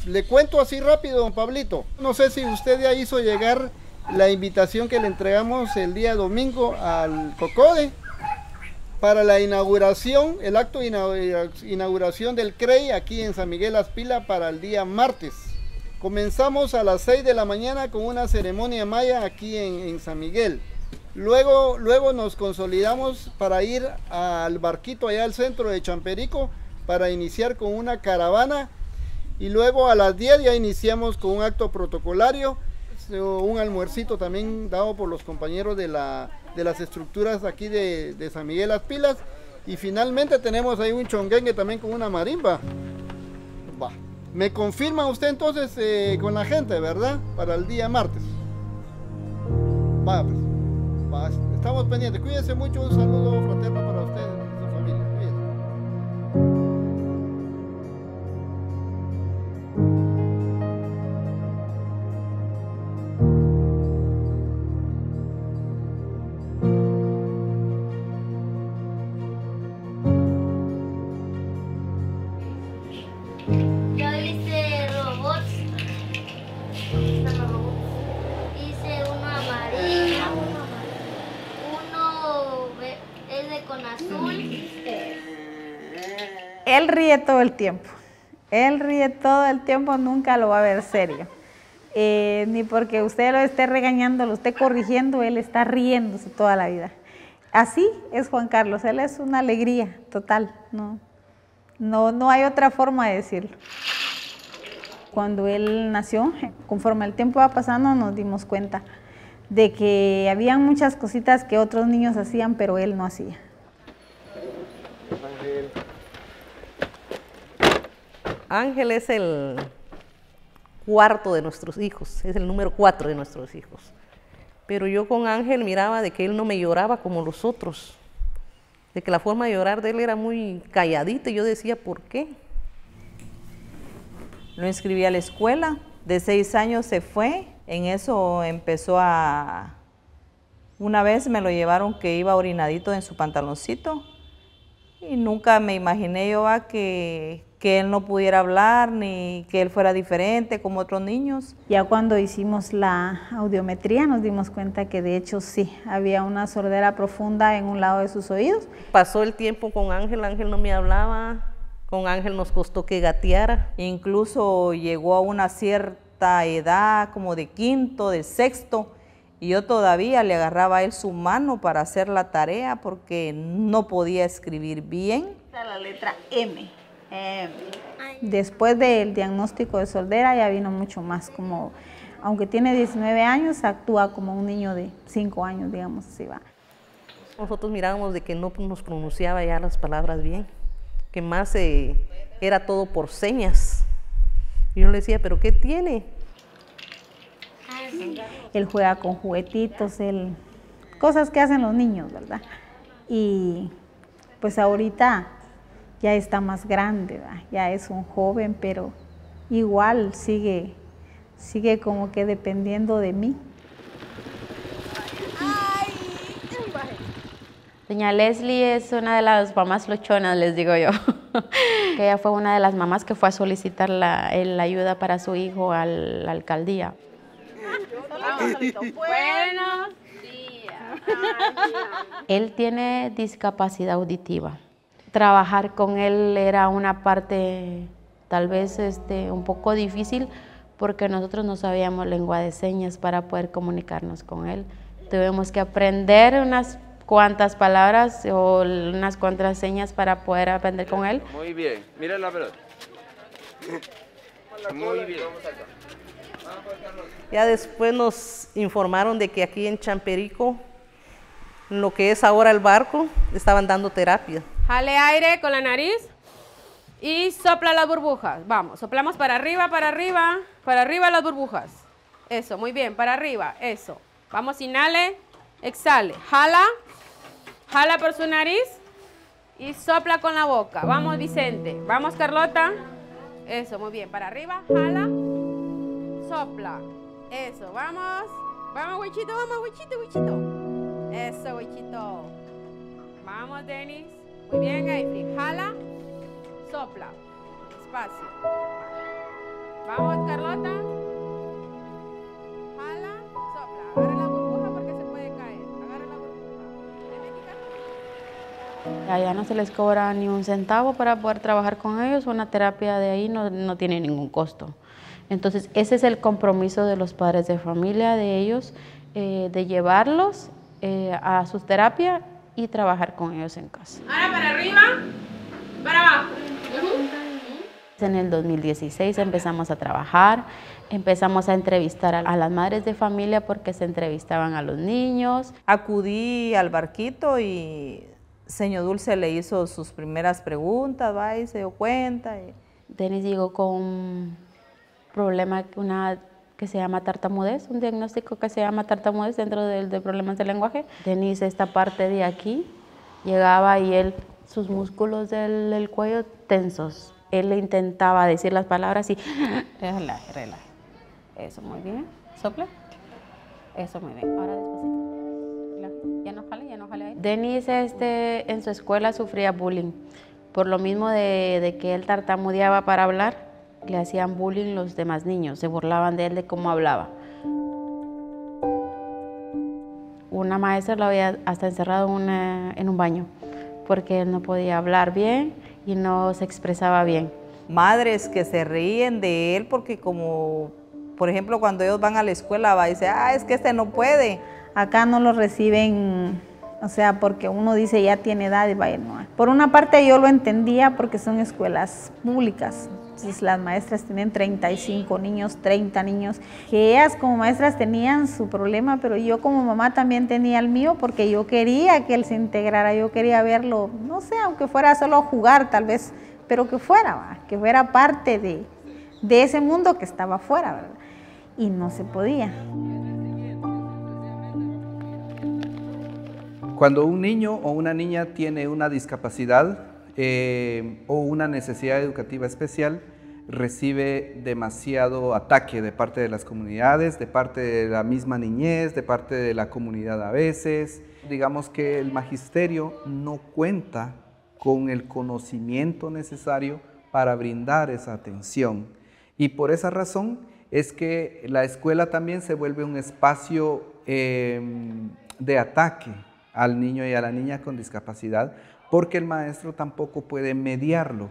Le cuento así rápido, don Pablito. No sé si usted ya hizo llegar la invitación que le entregamos el día domingo al COCODE para la inauguración, el acto de inauguración del CREI aquí en San Miguel Aspila para el día martes. Comenzamos a las 6 de la mañana con una ceremonia maya aquí en San Miguel. Luego nos consolidamos para ir al barquito allá al centro de Champerico para iniciar con una caravana. Y luego a las 10 ya iniciamos con un acto protocolario, un almuercito también dado por los compañeros de las estructuras aquí de San Miguel Las Pilas. Y finalmente tenemos ahí un chonguengue también con una marimba. Va. ¿Me confirma usted entonces con la gente, verdad? Para el día martes. Va, pues. Va. Estamos pendientes. Cuídense mucho. Un saludo fraterno para ustedes y su familia. Cuídense. Él ríe todo el tiempo. Él ríe todo el tiempo, nunca lo va a ver serio. Ni porque usted lo esté regañando, lo esté corrigiendo, él está riéndose toda la vida. Así es Juan Carlos, él es una alegría total, no hay otra forma de decirlo. Cuando él nació, conforme el tiempo va pasando, nos dimos cuenta de que habían muchas cositas que otros niños hacían, pero él no hacía. Ángel es el cuarto de nuestros hijos, es el número 4 de nuestros hijos. Pero yo con Ángel miraba de que él no me lloraba como los otros, de que la forma de llorar de él era muy calladita, y yo decía, ¿por qué? Lo inscribí a la escuela, de 6 años se fue, en eso empezó a... Una vez me lo llevaron que iba orinadito en su pantaloncito, y nunca me imaginé yo que él no pudiera hablar, ni que él fuera diferente como otros niños. Ya cuando hicimos la audiometría nos dimos cuenta que de hecho sí, había una sordera profunda en un lado de sus oídos. Pasó el tiempo con Ángel, Ángel no me hablaba, con Ángel nos costó que gateara. Incluso llegó a una cierta edad, como de quinto, de sexto, y yo todavía le agarraba a él su mano para hacer la tarea porque no podía escribir bien. La letra M. Después del diagnóstico de sordera ya vino mucho más, como, aunque tiene 19 años, actúa como un niño de 5 años, digamos así va. Nosotros mirábamos de que no nos pronunciaba ya las palabras bien, que más era todo por señas. Y yo le decía, ¿pero qué tiene? Él juega con juguetitos, cosas que hacen los niños, ¿verdad? Y pues ahorita ya está más grande, ¿verdad? Ya es un joven, pero igual sigue como que dependiendo de mí. Doña Leslie es una de las mamás luchonas, les digo yo. Que ella fue una de las mamás que fue a solicitar la ayuda para su hijo a la alcaldía. Buenos días. Él tiene discapacidad auditiva. Trabajar con él era una parte tal vez un poco difícil porque nosotros no sabíamos lengua de señas para poder comunicarnos con él. Tuvimos que aprender unas cuantas palabras o unas cuantas señas para poder aprender con él. Muy bien, mira la pelota. Muy bien. Ya después nos informaron de que aquí en Champerico, lo que es ahora el barco, estaban dando terapia. Jale aire con la nariz y sopla las burbujas. Vamos, soplamos para arriba las burbujas. Eso, muy bien, para arriba, eso. Vamos, inhale, exhale. Jala por su nariz y sopla con la boca. Vamos, Vicente. Vamos, Carlota. Eso, muy bien, para arriba, jala, sopla. Eso, vamos. Vamos, Huichito, Huichito. Eso, Huichito. Vamos, Denis. Muy bien, Gaifri. Jala, sopla. Despacio. Vamos, Carlota. Jala, sopla. Agarra la burbuja porque se puede caer. Agarra la burbuja. Allá no se les cobra ni un centavo para poder trabajar con ellos. Una terapia de ahí no tiene ningún costo. Entonces, ese es el compromiso de los padres de familia, de ellos, de llevarlos a su terapia y trabajar con ellos en casa. Ahora para arriba, para abajo. En el 2016 empezamos a trabajar, empezamos a entrevistar a las madres de familia porque se entrevistaban a los niños. Acudí al barquito y señor Dulce le hizo sus primeras preguntas, va, y se dio cuenta. Denis llegó con un problema que se llama tartamudez, un diagnóstico que se llama tartamudez dentro de problemas de lenguaje. Denis, esta parte de aquí, llegaba y sus músculos del cuello tensos. Él le intentaba decir las palabras y relaje, relaje. Eso, muy bien. Sopla. Eso, muy bien. Ahora despacito. Relaje. Ya no jale ahí. Denis en su escuela sufría bullying. Por lo mismo de que él tartamudeaba para hablar, le hacían bullying los demás niños. Se burlaban de él, de cómo hablaba. Una maestra lo había hasta encerrado en un baño porque él no podía hablar bien y no se expresaba bien. Madres que se ríen de él porque como, por ejemplo, cuando ellos van a la escuela, va y dice, es que este no puede. Acá no lo reciben, o sea, porque uno dice ya tiene edad y va a ir, no. Por una parte yo lo entendía porque son escuelas públicas. Entonces las maestras tienen 35 niños, 30 niños, que ellas como maestras tenían su problema, pero yo como mamá también tenía el mío porque yo quería que él se integrara, yo quería verlo, no sé, aunque fuera solo a jugar tal vez, pero que fuera parte de ese mundo que estaba afuera, ¿verdad? Y no se podía. Cuando un niño o una niña tiene una discapacidad, o una necesidad educativa especial, recibe demasiado ataque de parte de las comunidades, de parte de la misma niñez, de parte de la comunidad a veces. Digamos que el magisterio no cuenta con el conocimiento necesario para brindar esa atención. Y por esa razón es que la escuela también se vuelve un espacio de ataque al niño y a la niña con discapacidad, porque el maestro tampoco puede mediarlo,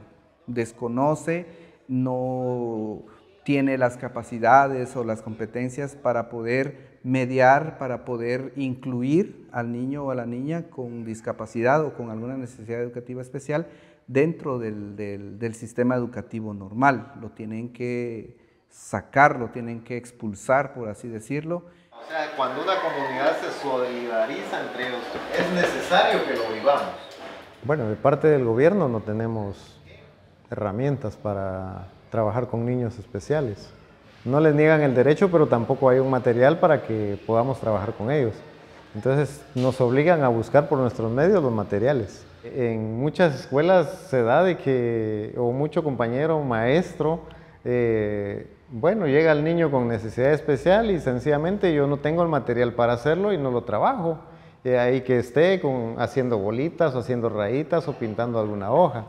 desconoce, no tiene las capacidades o las competencias para poder mediar, para poder incluir al niño o a la niña con discapacidad o con alguna necesidad educativa especial dentro del sistema educativo normal. Lo tienen que sacar, lo tienen que expulsar, por así decirlo. O sea, cuando una comunidad se solidariza entre ellos, es necesario que lo vivamos. Bueno, de parte del gobierno no tenemos herramientas para trabajar con niños especiales. No les niegan el derecho, pero tampoco hay un material para que podamos trabajar con ellos. Entonces nos obligan a buscar por nuestros medios los materiales. En muchas escuelas se da de que, o mucho compañero, maestro, bueno, llega el niño con necesidad especial y sencillamente yo no tengo el material para hacerlo y no lo trabajo. Ahí que esté haciendo bolitas o haciendo rayitas o pintando alguna hoja.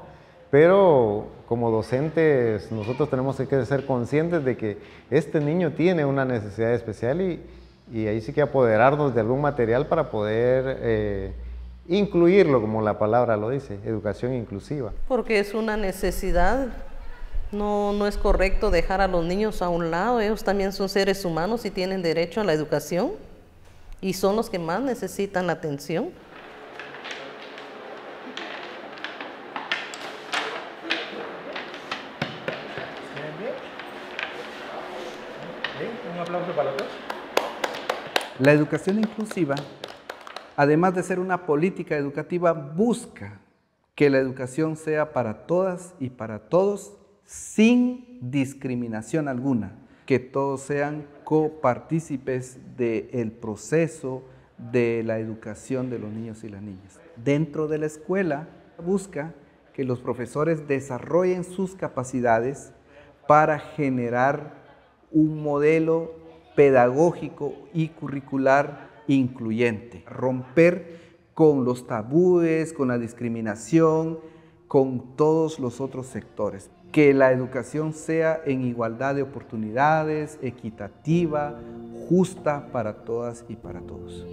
Pero como docentes nosotros tenemos que ser conscientes de que este niño tiene una necesidad especial y ahí sí que apoderarnos de algún material para poder incluirlo, como la palabra lo dice, educación inclusiva. Porque es una necesidad. No es correcto dejar a los niños a un lado. Ellos también son seres humanos y tienen derecho a la educación. Y son los que más necesitan la atención. Un aplauso para todos. La educación inclusiva, además de ser una política educativa, busca que la educación sea para todas y para todos sin discriminación alguna, que todos sean copartícipes del proceso de la educación de los niños y las niñas. Dentro de la escuela busca que los profesores desarrollen sus capacidades para generar un modelo pedagógico y curricular incluyente, romper con los tabúes, con la discriminación, con todos los otros sectores. Que la educación sea en igualdad de oportunidades, equitativa, justa para todas y para todos.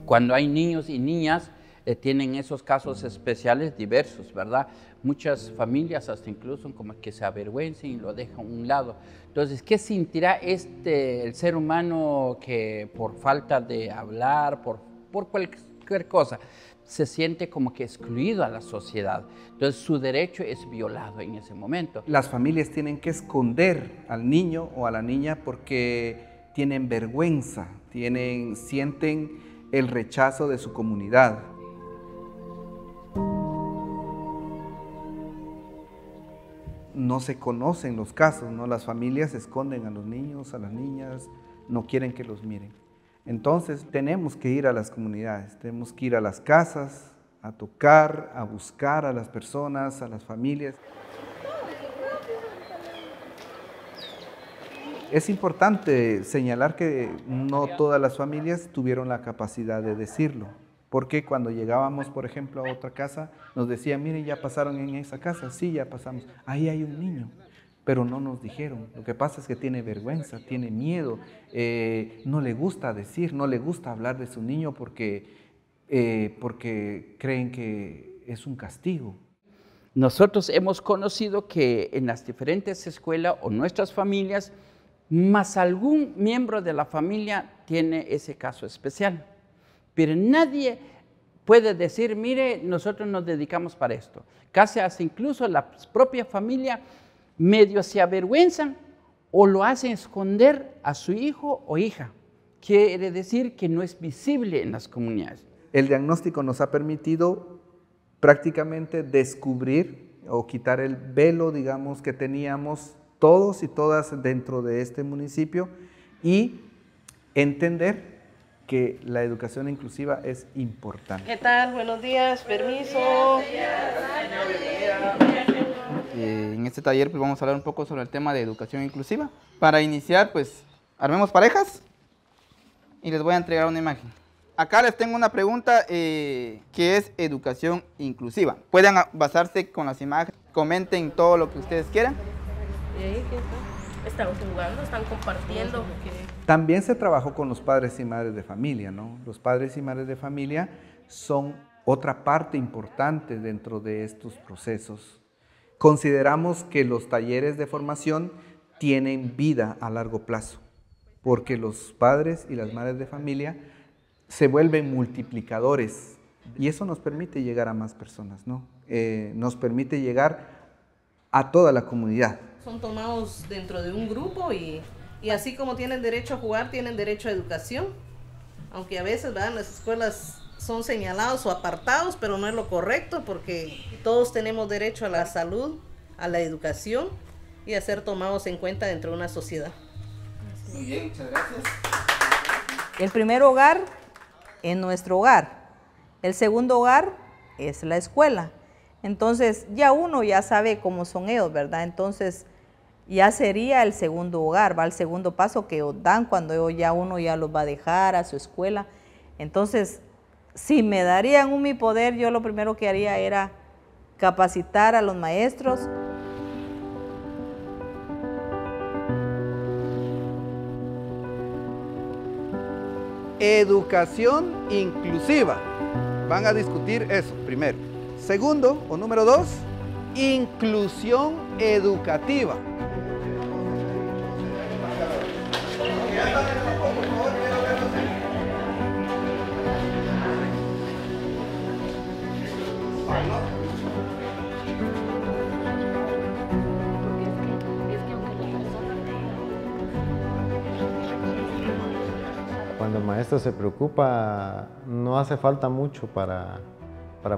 Cuando hay niños y niñas, tienen esos casos especiales diversos, ¿verdad? Muchas familias hasta incluso como que se avergüencen y lo dejan a un lado. Entonces, ¿qué sentirá el ser humano que por falta de hablar, por cualquier cosa, se siente como que excluido a la sociedad? Entonces, su derecho es violado en ese momento. Las familias tienen que esconder al niño o a la niña porque tienen vergüenza, sienten el rechazo de su comunidad. No se conocen los casos, ¿no? Las familias esconden a los niños, a las niñas, no quieren que los miren. Entonces tenemos que ir a las comunidades, tenemos que ir a las casas, a tocar, a buscar a las personas, a las familias. Es importante señalar que no todas las familias tuvieron la capacidad de decirlo. Porque cuando llegábamos, por ejemplo, a otra casa, nos decían, miren, ya pasaron en esa casa. Sí, ya pasamos. Ahí hay un niño. Pero no nos dijeron. Lo que pasa es que tiene vergüenza, tiene miedo, no le gusta decir, no le gusta hablar de su niño porque creen que es un castigo. Nosotros hemos conocido que en las diferentes escuelas o nuestras familias, más algún miembro de la familia tiene ese caso especial. Pero nadie puede decir, mire, nosotros nos dedicamos para esto. Casi hasta incluso la propia familia medio se avergüenzan o lo hacen esconder a su hijo o hija. Quiere decir que no es visible en las comunidades. El diagnóstico nos ha permitido prácticamente descubrir o quitar el velo, digamos, que teníamos todos y todas dentro de este municipio y entender que la educación inclusiva es importante. ¿Qué tal? Buenos días, permiso. En este taller pues vamos a hablar un poco sobre el tema de educación inclusiva. Para iniciar, pues armemos parejas y les voy a entregar una imagen. Acá les tengo una pregunta que es educación inclusiva. Pueden basarse con las imágenes, comenten todo lo que ustedes quieran. ¿Y ahí qué está? Están jugando, están compartiendo. También se trabajó con los padres y madres de familia, ¿no? Los padres y madres de familia son otra parte importante dentro de estos procesos. Consideramos que los talleres de formación tienen vida a largo plazo, porque los padres y las madres de familia se vuelven multiplicadores y eso nos permite llegar a más personas, ¿no? Nos permite llegar a toda la comunidad. Son tomados dentro de un grupo y así como tienen derecho a jugar, tienen derecho a educación. Aunque a veces, ¿verdad?, las escuelas son señalados o apartados, pero no es lo correcto porque todos tenemos derecho a la salud, a la educación y a ser tomados en cuenta dentro de una sociedad. Muy bien, muchas gracias. El primer hogar es nuestro hogar. El segundo hogar es la escuela. Entonces ya uno ya sabe cómo son ellos, ¿verdad? Entonces ya sería el segundo hogar, va el segundo paso que dan cuando ya uno ya los va a dejar a su escuela. Entonces, si me darían mi poder, yo lo primero que haría era capacitar a los maestros. Educación inclusiva. Van a discutir eso primero. Segundo, o número 2, inclusión educativa. Cuando el maestro se preocupa, no hace falta mucho para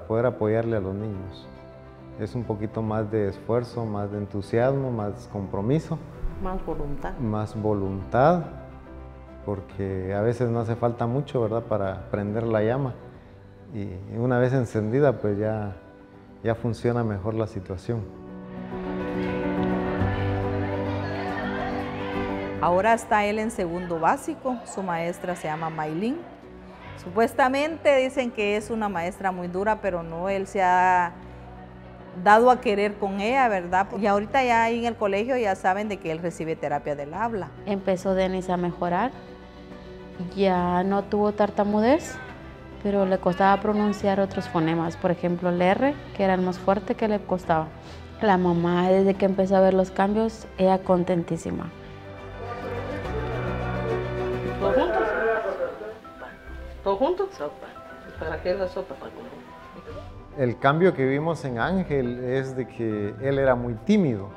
poder apoyarle a los niños. Es un poquito más de esfuerzo, más de entusiasmo, más compromiso. Más voluntad. Más voluntad, porque a veces no hace falta mucho, ¿verdad?, para prender la llama. Y una vez encendida, pues ya funciona mejor la situación. Ahora está él en segundo básico, su maestra se llama Maylin. Supuestamente dicen que es una maestra muy dura, pero no, él se ha dado a querer con ella, ¿verdad? Y ahorita ya ahí en el colegio ya saben de que él recibe terapia del habla. Empezó Denis a mejorar, ya no tuvo tartamudez, pero le costaba pronunciar otros fonemas, por ejemplo el R, que era el más fuerte que le costaba. La mamá, desde que empezó a ver los cambios, ella contentísima. ¿Todos juntos? ¿Todos juntos? Sopa. ¿Para qué es la sopa? El cambio que vimos en Ángel es de que él era muy tímido,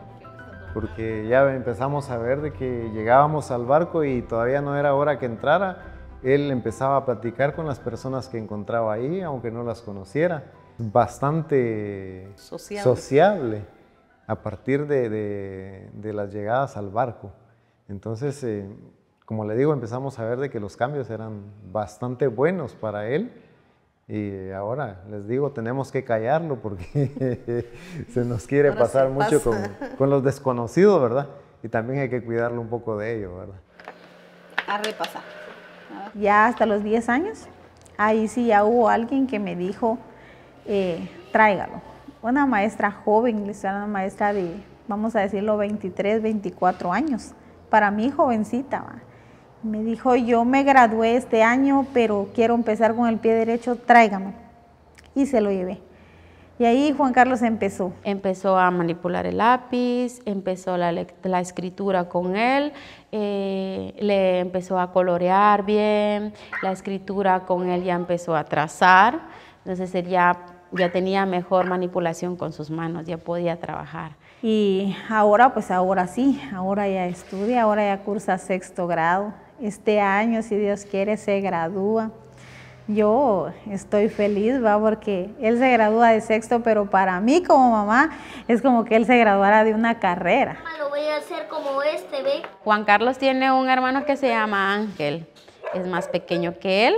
porque ya empezamos a ver de que llegábamos al barco y todavía no era hora que entrara, él empezaba a platicar con las personas que encontraba ahí, aunque no las conociera. Bastante sociable a partir de las llegadas al barco. Entonces, como le digo, empezamos a ver de que los cambios eran bastante buenos para él. Y ahora, les digo, tenemos que callarlo porque se nos quiere ahora pasar mucho con los desconocidos, ¿verdad? Y también hay que cuidarlo un poco de ello, ¿verdad? A repasar. Ya hasta los 10 años, ahí sí ya hubo alguien que me dijo, tráigalo. Una maestra joven, una maestra de, vamos a decirlo, 23, 24 años. Para mí, jovencita, ¿va? Me dijo, yo me gradué este año, pero quiero empezar con el pie derecho, tráigame. Y se lo llevé. Y ahí Juan Carlos empezó. Empezó a manipular el lápiz, empezó la escritura con él, le empezó a colorear bien, la escritura con él ya empezó a trazar, entonces él ya tenía mejor manipulación con sus manos, ya podía trabajar. Y ahora, pues ahora sí, ahora ya estudia, ahora ya cursa 6º grado. Este año, si Dios quiere, se gradúa. Yo estoy feliz, ¿va? Porque él se gradúa de 6º, pero para mí como mamá es como que él se graduara de una carrera. Lo voy a hacer como este, ¿ve? Juan Carlos tiene un hermano que se llama Ángel, es más pequeño que él,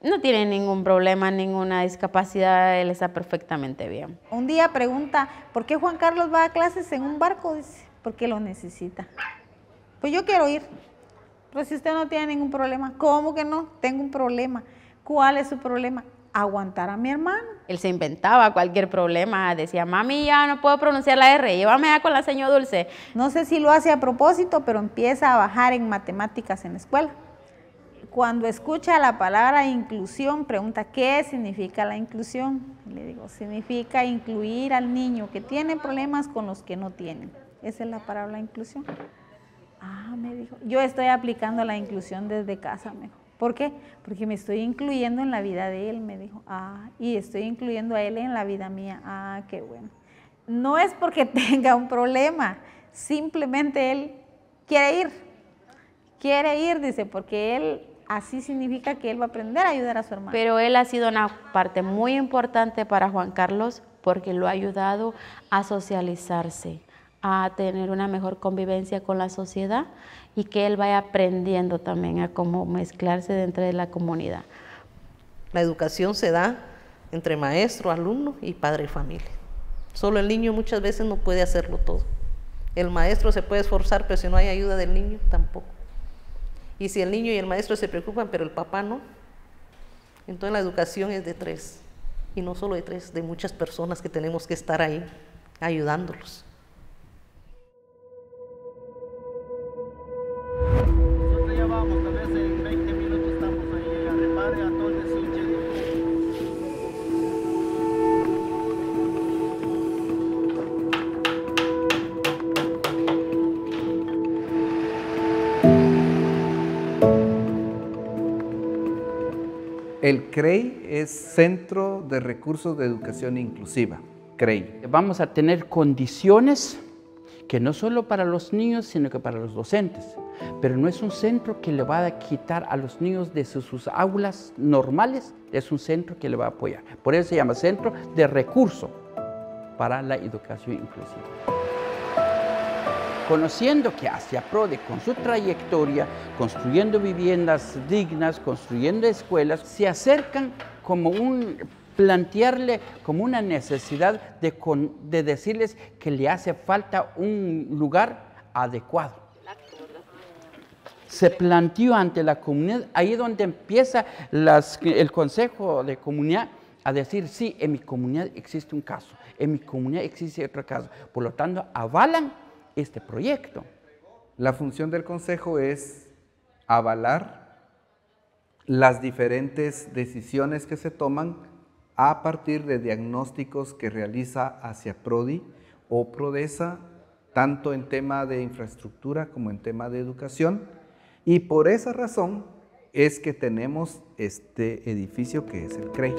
no tiene ningún problema, ninguna discapacidad, él está perfectamente bien. Un día pregunta, ¿por qué Juan Carlos va a clases en un barco? Dice, porque lo necesita. Pues yo quiero ir. Pero si usted no tiene ningún problema, ¿cómo que no? Tengo un problema. ¿Cuál es su problema? Aguantar a mi hermano. Él se inventaba cualquier problema, decía, mami, ya no puedo pronunciar la R, llévame ya con la señora Dulce. No sé si lo hace a propósito, pero empieza a bajar en matemáticas en la escuela. Cuando escucha la palabra inclusión, pregunta, ¿qué significa la inclusión? Le digo, significa incluir al niño que tiene problemas con los que no tienen. Esa es la palabra inclusión. Ah, me dijo, yo estoy aplicando la inclusión desde casa, me dijo. ¿Por qué? Porque me estoy incluyendo en la vida de él, me dijo. Ah, y estoy incluyendo a él en la vida mía. Ah, qué bueno. No es porque tenga un problema, simplemente él quiere ir, dice, porque él, así significa que él va a aprender a ayudar a su hermano. Pero él ha sido una parte muy importante para Juan Carlos porque lo ha ayudado a socializarse, a tener una mejor convivencia con la sociedad y que él vaya aprendiendo también a cómo mezclarse dentro de la comunidad. La educación se da entre maestro, alumno y padre y familia. Solo el niño muchas veces no puede hacerlo todo. El maestro se puede esforzar, pero si no hay ayuda del niño, tampoco. Y si el niño y el maestro se preocupan, pero el papá no, entonces la educación es de 3. Y no solo de 3, de muchas personas que tenemos que estar ahí ayudándolos. Nosotros ya vamos, tal vez en 20 minutos estamos ahí a repare a todo el desinche. El CREI es Centro de Recursos de Educación Inclusiva, CREI. Vamos a tener condiciones que no solo para los niños, sino que para los docentes. Pero no es un centro que le va a quitar a los niños de sus aulas normales, es un centro que le va a apoyar. Por eso se llama Centro de Recurso para la Educación Inclusiva. Conociendo que hacia PRODE, con su trayectoria, construyendo viviendas dignas, construyendo escuelas, se acercan como plantearle como una necesidad de decirles que le hace falta un lugar adecuado. se planteó ante la comunidad, ahí es donde empieza el Consejo de Comunidad a decir, sí, en mi comunidad existe un caso, en mi comunidad existe otro caso. Por lo tanto, avalan este proyecto. La función del Consejo es avalar las diferentes decisiones que se toman a partir de diagnósticos que realiza hacia PRODI o PRODESA, tanto en tema de infraestructura como en tema de educación, y por esa razón es que tenemos este edificio que es el CREI.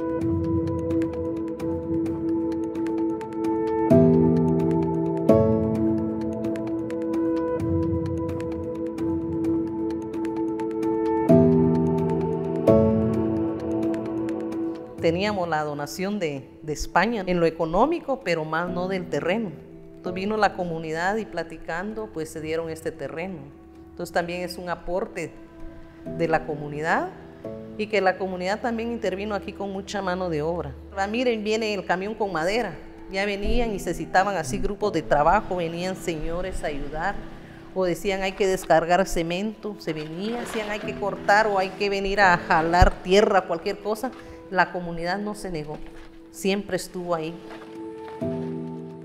Teníamos la donación de España en lo económico, pero más no del terreno. Entonces vino la comunidad y platicando, pues se dieron este terreno. Entonces también es un aporte de la comunidad y que la comunidad también intervino aquí con mucha mano de obra. Miren, viene el camión con madera. Ya venían y necesitaban así grupos de trabajo, venían señores a ayudar o decían hay que descargar cemento, se venía, decían hay que cortar o hay que venir a jalar tierra, cualquier cosa. La comunidad no se negó, siempre estuvo ahí.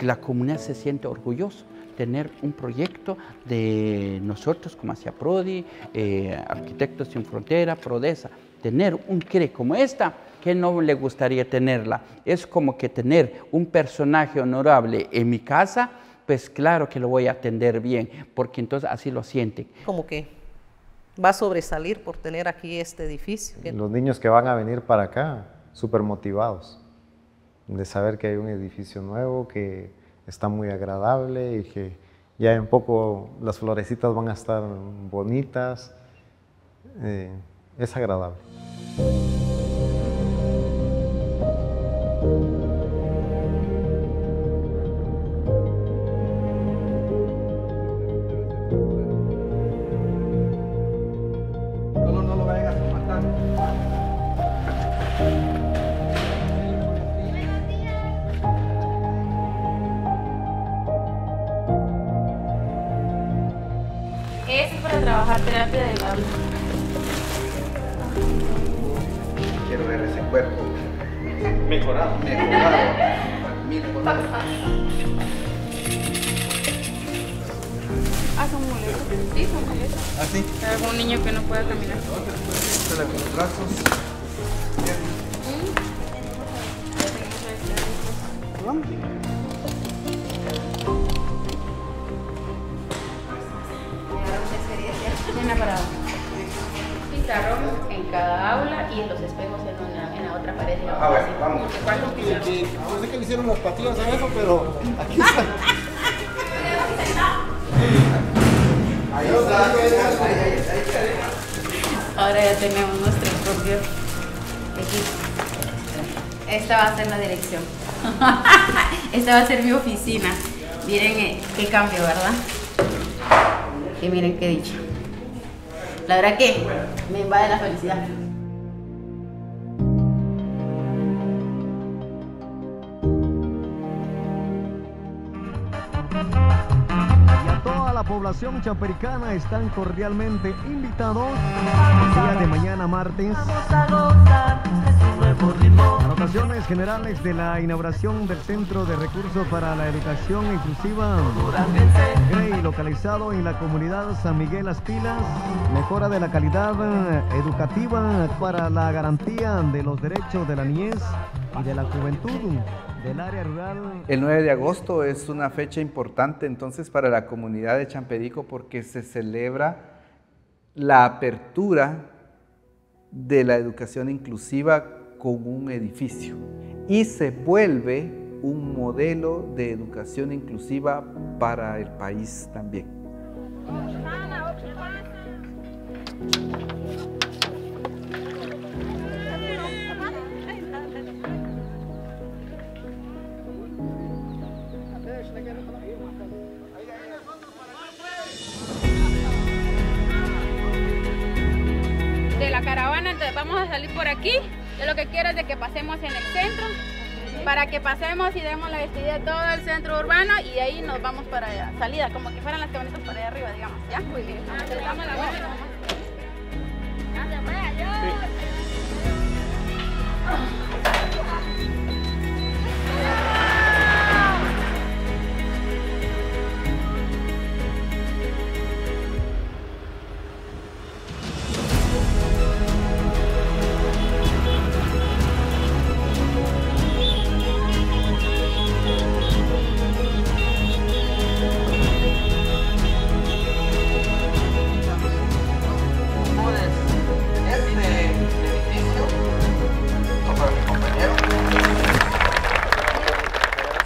La comunidad se siente orgullosa de tener un proyecto de nosotros como hacia PRODI, Arquitectos Sin Frontera, PRODESA, tener un CRE como esta, que no le gustaría tenerla. Es como que tener un personaje honorable en mi casa, pues claro que lo voy a atender bien, porque entonces así lo sienten. Como que va a sobresalir por tener aquí este edificio. Los niños que van a venir para acá, súper motivados de saber que hay un edificio nuevo, que está muy agradable y que ya en poco las florecitas van a estar bonitas. Es agradable. Ese es para trabajar terapia del habla. Quiero ver ese cuerpo. Mejorado. Son muletas. Sí, son muletas. ¿Ah, sí? Algún niño que no pueda caminar. Con los brazos. Una parada. Pizarrón en cada aula y en los espejos en la otra pared. Ah, bueno, vamos. No sé que le hicieron los patillas a eso, pero aquí está. Ahora ya tenemos nuestro propio equipo. Esta va a ser la dirección. Esta va a ser mi oficina. Miren qué cambio, ¿verdad? Y miren qué dicho. La verdad que me invade la felicidad. Y a toda la población champericana están cordialmente invitados el día de mañana martes. Anotaciones generales de la inauguración del Centro de Recursos para la Educación Inclusiva GREI, localizado en la comunidad San Miguel Las Pilas. Mejora de la calidad educativa para la garantía de los derechos de la niñez y de la juventud del área rural. El 9 de agosto es una fecha importante entonces para la comunidad de Champerico porque se celebra la apertura de la educación inclusiva con un edificio y se vuelve un modelo de educación inclusiva para el país también. De la caravana, entonces vamos a salir por aquí. Yo lo que quiero es de que pasemos en el centro, para que pasemos y demos la despedida de todo el centro urbano y ahí nos vamos para allá, salida, como que fueran las camionetas para allá arriba, digamos, ¿ya? Muy bien. Entonces, damos la vuelta.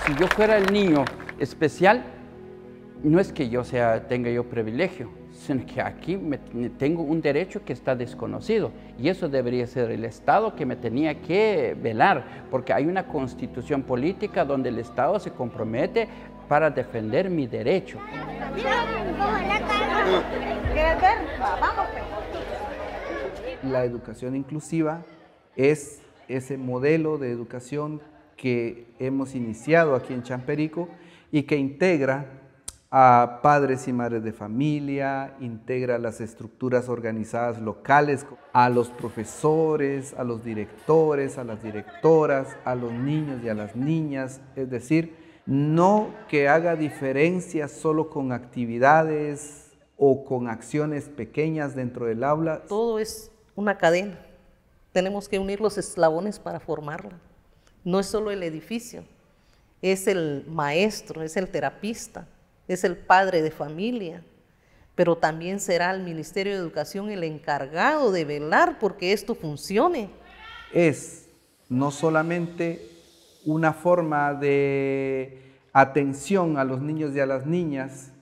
Si yo fuera el niño especial, no es que yo tenga yo privilegio, sino que aquí tengo un derecho que está desconocido y eso debería ser el Estado que me tenía que velar, porque hay una constitución política donde el Estado se compromete para defender mi derecho. ¿Quieres ver? Vamos. La educación inclusiva es ese modelo de educación que hemos iniciado aquí en Champerico y que integra a padres y madres de familia, integra las estructuras organizadas locales, a los profesores, a los directores, a las directoras, a los niños y a las niñas, es decir, no que haga diferencia solo con actividades o con acciones pequeñas dentro del aula. Todo es una cadena, tenemos que unir los eslabones para formarla. No es solo el edificio, es el maestro, es el terapista, es el padre de familia, pero también será el Ministerio de Educación el encargado de velar porque esto funcione. Es no solamente una forma de atención a los niños y a las niñas,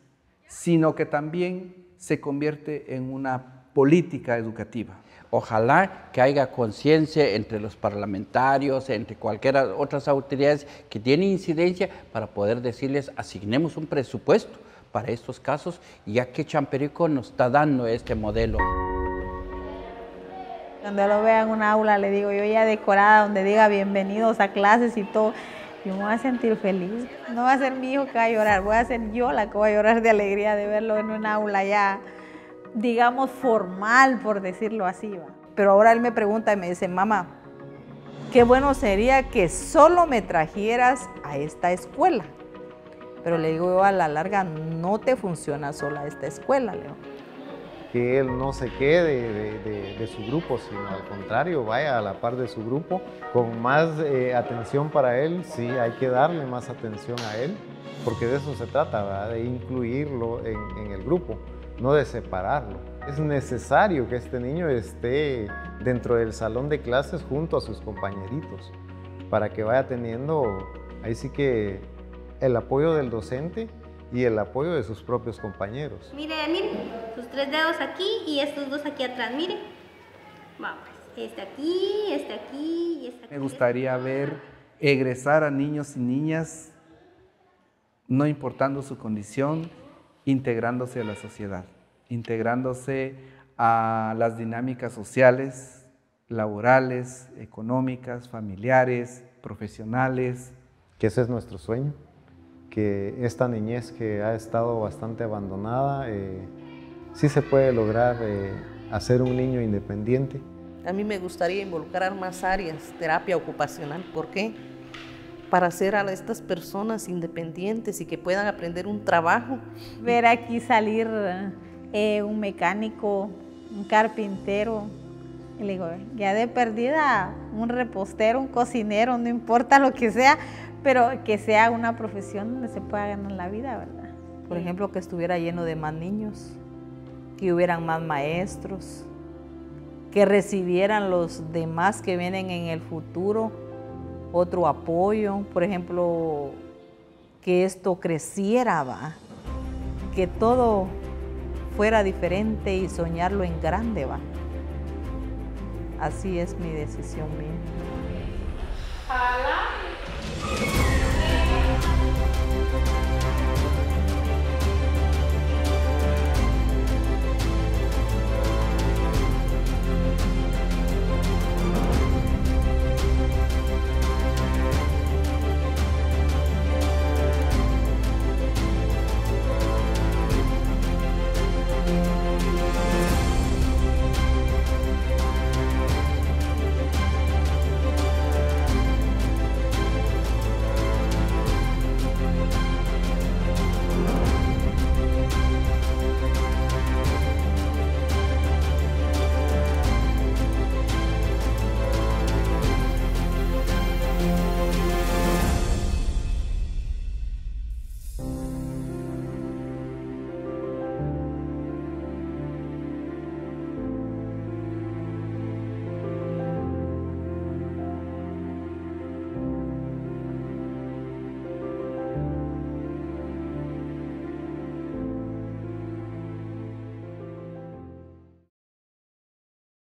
sino que también se convierte en una política educativa. Ojalá que haya conciencia entre los parlamentarios, entre cualquiera otras autoridades que tienen incidencia para poder decirles asignemos un presupuesto para estos casos, ya que Champerico nos está dando este modelo. Cuando lo vea en un aula, le digo yo ya decorada, donde diga bienvenidos a clases y todo, yo me voy a sentir feliz. No va a ser mi hijo que va a llorar, voy a ser yo la que va a llorar de alegría de verlo en un aula ya, digamos, formal, por decirlo así. ¿Va? Pero ahora él me pregunta y me dice, mamá, qué bueno sería que solo me trajeras a esta escuela. Pero le digo yo, a la larga no te funciona sola esta escuela, Leo. Que él no se quede de su grupo, sino al contrario, vaya a la par de su grupo, con más atención para él. Sí, hay que darle más atención a él, porque de eso se trata, ¿verdad? De incluirlo en el grupo, no de separarlo. Es necesario que este niño esté dentro del salón de clases junto a sus compañeritos, para que vaya teniendo, ahí sí que, el apoyo del docente y el apoyo de sus propios compañeros. Mire, mire, sus 3 dedos aquí y estos 2 aquí atrás, mire. Vamos, este aquí y este aquí. Me gustaría ver egresar a niños y niñas, no importando su condición, integrándose a la sociedad, integrándose a las dinámicas sociales, laborales, económicas, familiares, profesionales. Que ese es nuestro sueño, que esta niñez que ha estado bastante abandonada, sí se puede lograr hacer un niño independiente. A mí me gustaría involucrar más áreas, terapia ocupacional. ¿Por qué? Para hacer a estas personas independientes y que puedan aprender un trabajo. Ver aquí salir un mecánico, un carpintero, y le digo, ya de perdida, un repostero, un cocinero, no importa lo que sea, pero que sea una profesión donde se pueda ganar la vida, ¿verdad? Por ejemplo, que estuviera lleno de más niños, que hubieran más maestros, que recibieran los demás que vienen en el futuro otro apoyo, por ejemplo, que esto creciera, ¿va? Que todo fuera diferente y soñarlo en grande, ¿va? Así es mi decisión mía.